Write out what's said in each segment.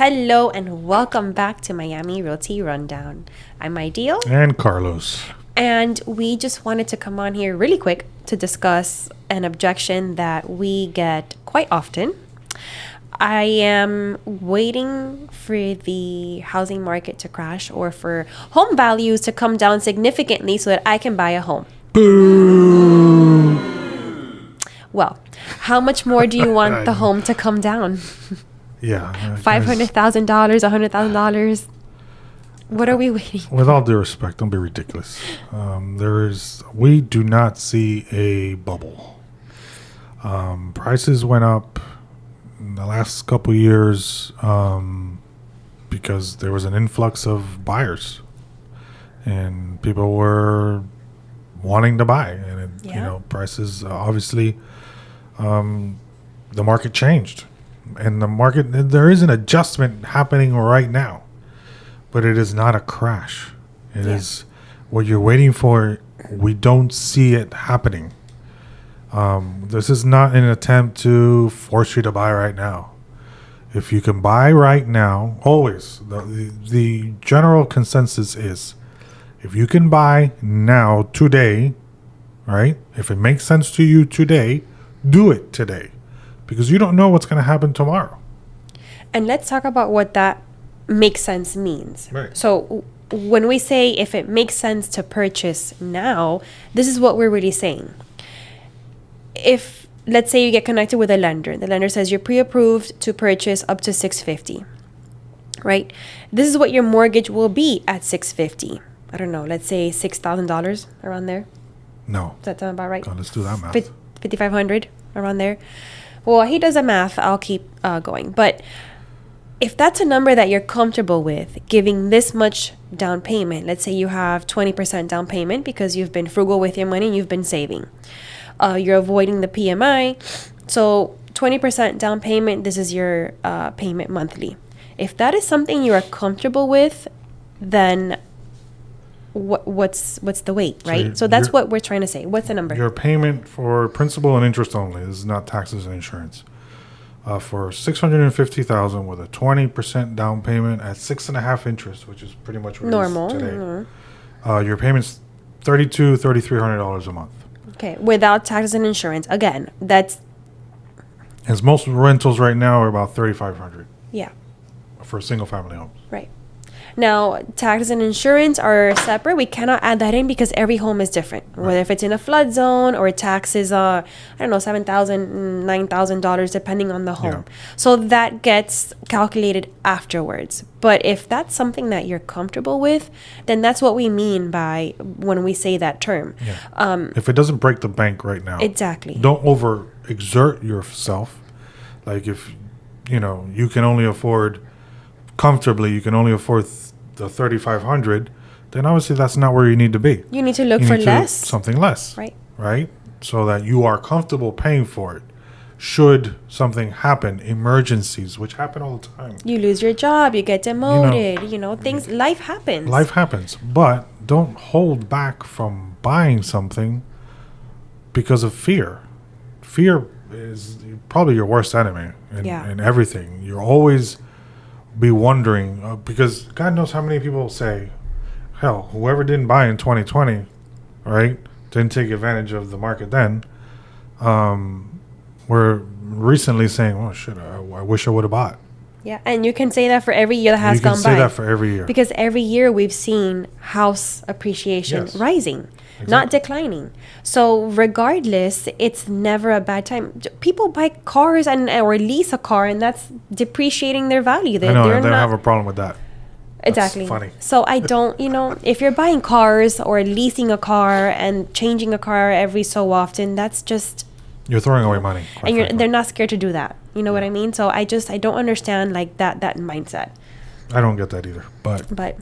Hello and welcome back to Miami Realty Rundown. I'm Ideal, And Carlos. and we just wanted to come on here really quick to discuss an objection that we get quite often. I am waiting for the housing market to crash or for home values to come down significantly so that I can buy a home. Boo! Well, how much more do you want the home to come down? Yeah. $500,000, $100,000. What are we waiting? With all due respect, don't be ridiculous. We do not see a bubble. Prices went up in the last couple years because there was an influx of buyers and people were wanting to buy, and prices obviously the market changed, and there is an adjustment happening right now, but it is not a crash. It is what you're waiting for. We don't see it happening. This is not an attempt to force you to buy right now. If you can buy right now, always the general consensus is, if you can buy now today, right? If it makes sense to you today, do it today, because you don't know what's going to happen tomorrow. And let's talk about what that makes sense means. Right. So when we say if it makes sense to purchase now, this is what we're really saying. If, let's say you get connected with a lender, the lender says you're pre-approved to purchase up to $650, right? This is what your mortgage will be at $650. I don't know, let's say $6,000 around there. No. Does that sound about right? God, let's do that math. $5,500 around there. Well, he does the math. I'll keep going. But if that's a number that you're comfortable with, giving this much down payment, let's say you have 20% down payment because you've been frugal with your money and you've been saving. You're avoiding the PMI. So 20% down payment, this is your payment monthly. If that is something you are comfortable with, then what's the wait, right? So that's what we're trying to say. What's the number? Your payment for principal and interest only. This is not taxes and insurance. For $650,000 with a 20% down payment at 6.5 interest, which is pretty much what normal it is today. Your payment's $3,300 a month. Okay, without taxes and insurance. Again, that's As most rentals right now are about $3,500 yeah, for single family homes. right. Now, taxes and insurance are separate. We cannot add that in because every home is different. Whether if it's in a flood zone or taxes are, I don't know, $7,000, $9,000 depending on the home. Yeah. So that gets calculated afterwards. But if that's something that you're comfortable with, then that's what we mean by when we say that term. Yeah. If it doesn't break the bank right now, Exactly. don't overexert yourself. Like if you can only afford comfortably, you can only afford the $3,500, then obviously that's not where you need to be. You need to look You for need less. something less, Right. So that you are comfortable paying for it. Should something happen, emergencies, which happen all the time. You lose your job, you get demoted, things, life happens. Life happens, but don't hold back from buying something because of fear. Fear is probably your worst enemy in everything. You're always be wondering, because God knows how many people say, hell, whoever didn't buy in 2020, right, didn't take advantage of the market then, we're recently saying, oh shit, I wish I would have bought. Yeah, and you can say that for every year that has gone by. You can say that for every year. Because every year we've seen house appreciation rising, not declining. So regardless, it's never a bad time. People buy cars or lease a car, and that's depreciating their value. I know, they don't have a problem with that. Exactly. That's funny. So I don't, if you're buying cars or leasing a car and changing a car every so often, that's just... You're throwing away money. And they're not scared to do that. You know what I mean? So I don't understand like that mindset. I don't get that either. But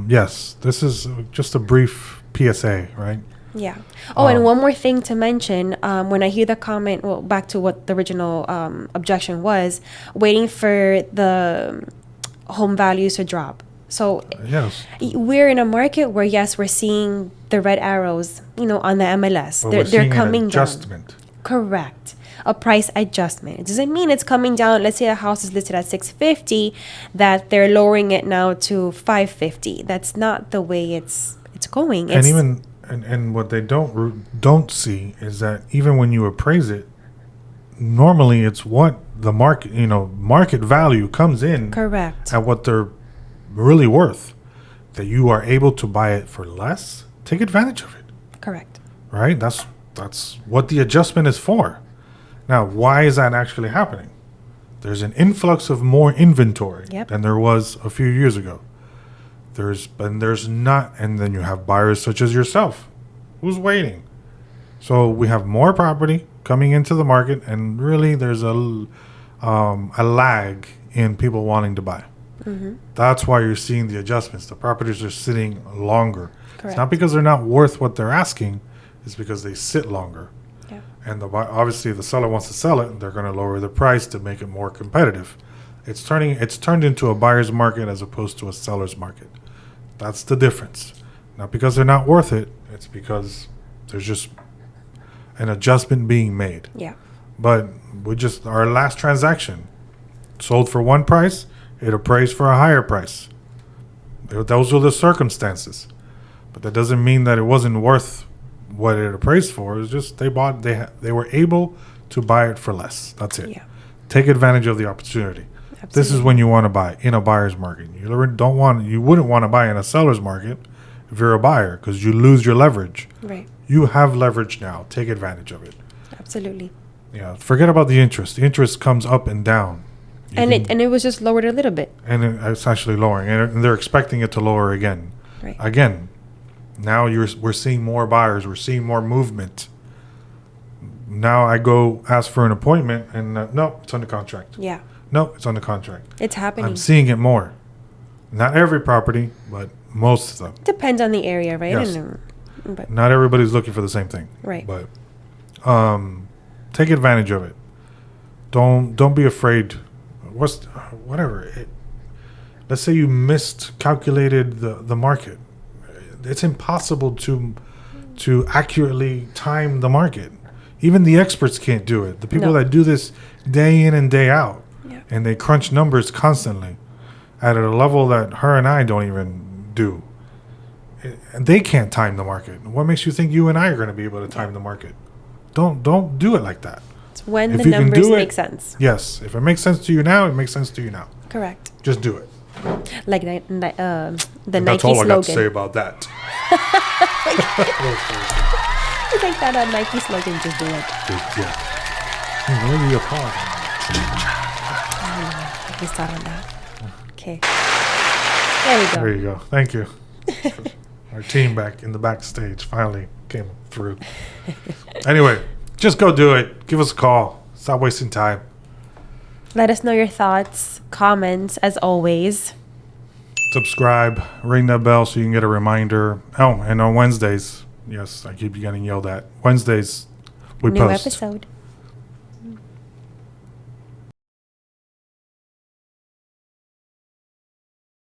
yes, this is just a brief PSA, right? Yeah. Oh, and one more thing to mention. When I hear the comment, well, back to what the original objection was, waiting for the home values to drop. So yes, we're in a market where, yes, we're seeing the red arrows, on the MLS. Well, they're coming down. Correct. a price adjustment. It doesn't mean it's coming down. Let's say a house is listed at 650, that they're lowering it now to 550. That's not the way it's going. And even and what they don't see is that even when you appraise it, normally it's what the market value comes in correct. at what they're really worth. That you are able to buy it for less, take advantage of it. Correct. Right? That's what the adjustment is for. Now, why is that actually happening? There's an influx of more inventory Yep. than there was a few years ago. There's not, and then you have buyers such as yourself, who's waiting. So we have more property coming into the market, and really there's a lag in people wanting to buy. Mm-hmm. That's why you're seeing the adjustments. The properties are sitting longer. Correct. It's not because they're not worth what they're asking. It's because they sit longer. Yeah. And obviously, if the seller wants to sell it, they're going to lower the price to make it more competitive. It's turned into a buyer's market as opposed to a seller's market. That's the difference. Not because they're not worth it. It's because there's just an adjustment being made. Yeah. But our last transaction sold for one price. It appraised for a higher price. Those were the circumstances. But that doesn't mean that it wasn't worth what it appraised for. It's just they were able to buy it for less. That's it. Yeah. Take advantage of the opportunity. Absolutely. This is when you want to buy in a buyer's market. You wouldn't want to buy in a seller's market if you're a buyer, because you lose your leverage. Right. You have leverage now. Take advantage of it. Absolutely. Yeah. Forget about the interest. The interest comes up and down. It was just lowered a little bit. And it's actually lowering, and they're expecting it to lower again. Right. Again, now we're seeing more buyers. We're seeing more movement. Now I go ask for an appointment, and no, it's under contract. Yeah. No, it's under contract. It's happening. I'm seeing it more. Not every property, but most of them. Depends on the area, right? Yes. But Not everybody's looking for the same thing. Right. But take advantage of it. Don't be afraid. Let's say you miscalculated the market. It's impossible to accurately time the market. Even the experts can't do it. The people No. that do this day in and day out, Yeah. and they crunch numbers constantly at a level that her and I don't even do. And they can't time the market. What makes you think you and I are going to be able to time the market? Don't do it like that. it's when If the you can numbers do it- make sense. Yes, if it makes sense to you now, it makes sense to you now. Correct. Just do it. Like the And Nike that's all I got to say slogan. about that. I think that Nike slogan, just do it. Yeah. Maybe your car. We start on that. Okay. There we go. There you go. Thank you. Our team back in the backstage finally came through. Anyway, just go do it. Give us a call. Stop wasting time. Let us know your thoughts, comments, as always. Subscribe, ring that bell so you can get a reminder. Oh, and on Wednesdays, yes, I keep getting yelled at. Wednesdays, we New post. episode.